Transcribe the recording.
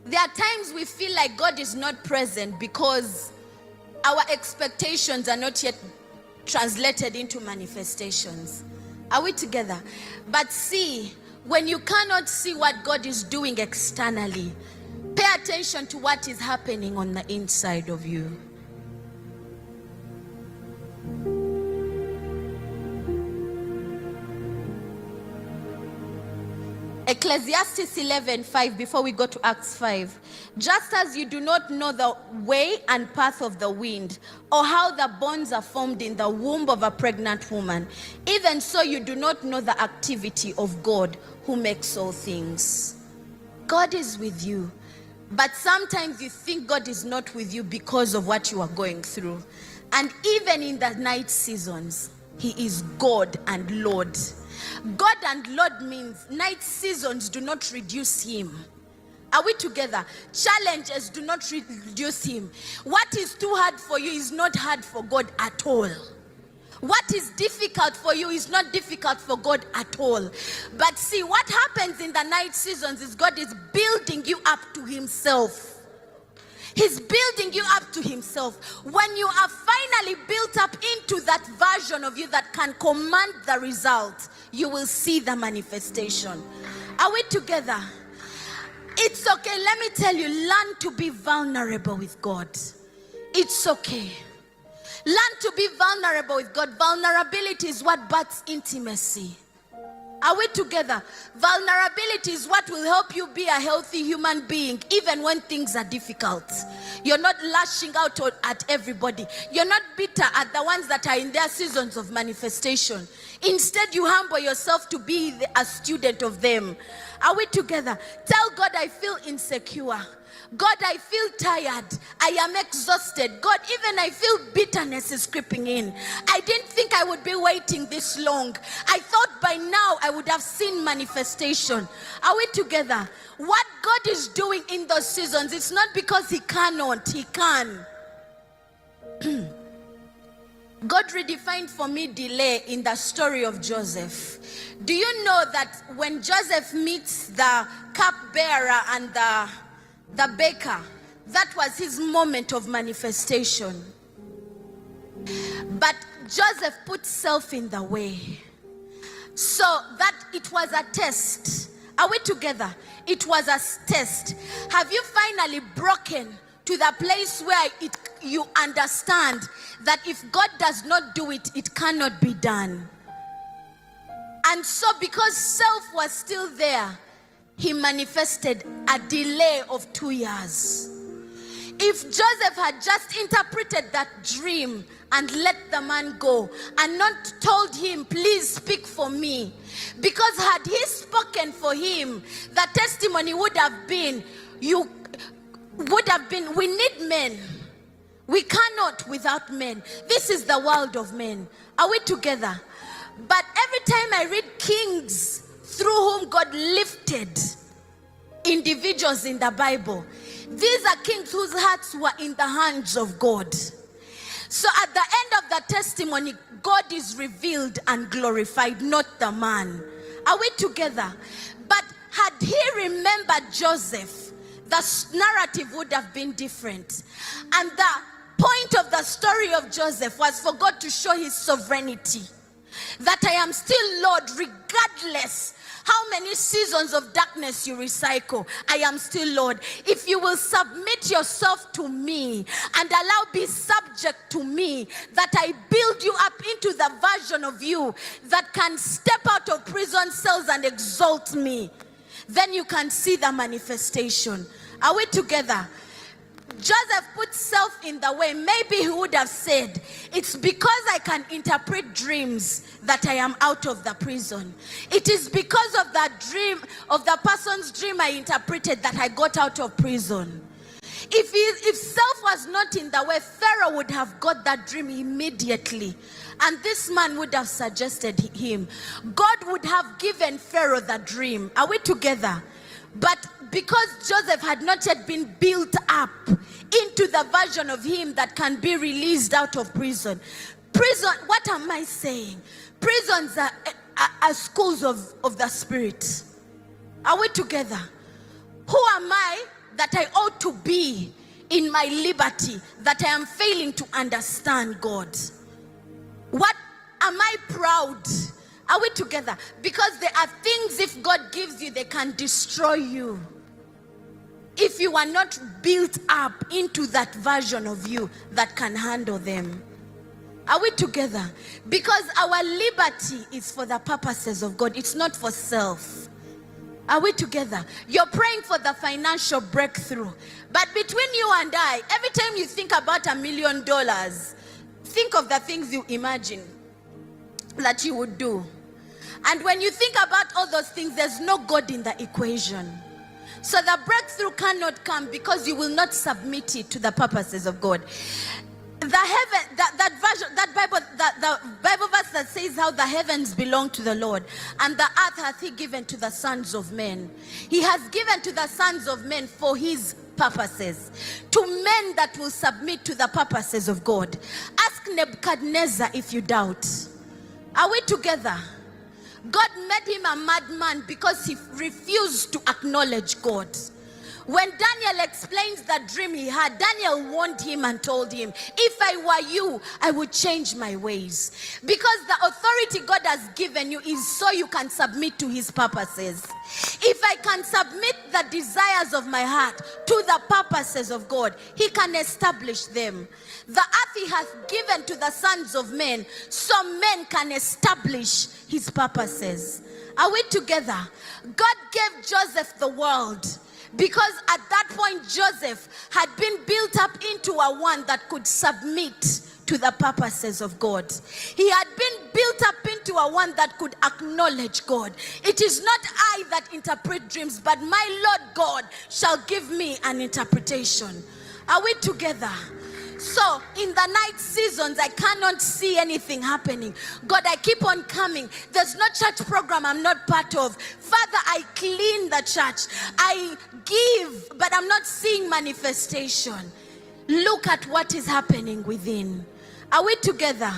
There are times we feel like God is not present because our expectations are not yet translated into manifestations. Are we together? But see, when you cannot see what God is doing externally, pay attention to what is happening on the inside of you. Ecclesiastes 11:5, before we go to Acts 5. Just as you do not know the way and path of the wind, or how the bonds are formed in the womb of a pregnant woman, even so you do not know the activity of God who makes all things. God is with you, but sometimes you think God is not with you because of what you are going through. And even in the night seasons, He is God and Lord. God and Lord means night seasons do not reduce Him. Are we together? Challenges do not reduce Him. What is too hard for you is not hard for God at all. What is difficult for you is not difficult for God at all. But see, what happens in the night seasons is God is building you up to Himself. He's building you up to Himself. When you are finally built up into that version of you that can command the result, you will see the manifestation. Are we together? It's okay. Let me tell you, learn to be vulnerable with God. It's okay. Learn to be vulnerable with God. Vulnerability is what births intimacy. Are we together? Vulnerability is what will help you be a healthy human being even when things are difficult. You're not lashing out at everybody. You're not bitter at the ones that are in their seasons of manifestation. Instead, you humble yourself to be a student of them. Are we together? Tell God, I feel insecure. God, I feel tired. I am exhausted. God, even I feel bitterness is creeping in. I didn't think I would be waiting this long. I thought by now I would have seen manifestation. Are we together? What God is doing in those seasons, it's not because He cannot. He can. God redefined for me delay in the story of Joseph. Do you know that when Joseph meets the cupbearer and the baker, that was his moment of manifestation? But Joseph put self in the way, so that it was a test. Are we together? It was a test. Have you finally broken to the place where you understand that if God does not do it, it cannot be done? And so because self was still there, he manifested a delay of 2 years. If Joseph had just interpreted that dream and let the man go and not told him, please speak for me, because had he spoken for him, the testimony would have been, we need men. We cannot without men. This is the world of men. Are we together? But every time I read Kings through whom God lifted individuals in the Bible, these are kings whose hearts were in the hands of God. So at the end of the testimony, God is revealed and glorified, not the man. Are we together? But had he remembered Joseph, the narrative would have been different. And the point of the story of Joseph was for God to show His sovereignty, that I am still Lord regardless how many seasons of darkness you recycle. I am still Lord. If you will submit yourself to me and be subject to me, that I build you up into the version of you that can step out of prison cells and exalt me, then you can see the manifestation. Are we together? Joseph put self in the way. Maybe he would have said, it's because I can interpret dreams that I am out of the prison. It is because of the dream, of the person's dream I interpreted, that I got out of prison. If self was not in the way, Pharaoh would have got that dream immediately. And this man would have suggested him. God would have given Pharaoh the dream. Are we together? But because Joseph had not yet been built up into the version of him that can be released out of prison. What am I saying? Prisons are schools of the spirit. Are we together? Who am I that that I ought to be in my liberty that I am failing to understand, God? What am I proud? Are we together? Because there are things, if God gives you, they can destroy you if you are not built up into that version of you that can handle them. Are we together? Because our liberty is for the purposes of God. It's not for self. Are we together? You're praying for the financial breakthrough. But between you and I, every time you think about $1 million, think of the things you imagine that you would do. And when you think about all those things, there's no God in the equation. So the breakthrough cannot come because you will not submit it to the purposes of God. The heaven, the Bible verse that says how the heavens belong to the Lord and the earth hath he given to the sons of men. He has given to the sons of men for his purposes, to men that will submit to the purposes of God. Ask Nebuchadnezzar if you doubt. Are we together? God made him a madman because he refused to acknowledge God. When Daniel explains the dream he had, Daniel warned him and told him, if I were you, I would change my ways. Because the authority God has given you is so you can submit to his purposes. If I can submit the desires of my heart to the purposes of God, he can establish them. The earth he hath given to the sons of men, so men can establish his purposes. Are we together? God gave Joseph the world, because at that point Joseph had been built up into a one that could submit to the purposes of God. He had been built up into a one that could acknowledge God. It is not I that interpret dreams, but my Lord God shall give me an interpretation. Are we together? So in the night seasons, I cannot see anything happening. God, I keep on coming. There's no church program I'm not part of. Father, I clean the church. I give, but I'm not seeing manifestation. Look at what is happening within. Are we together?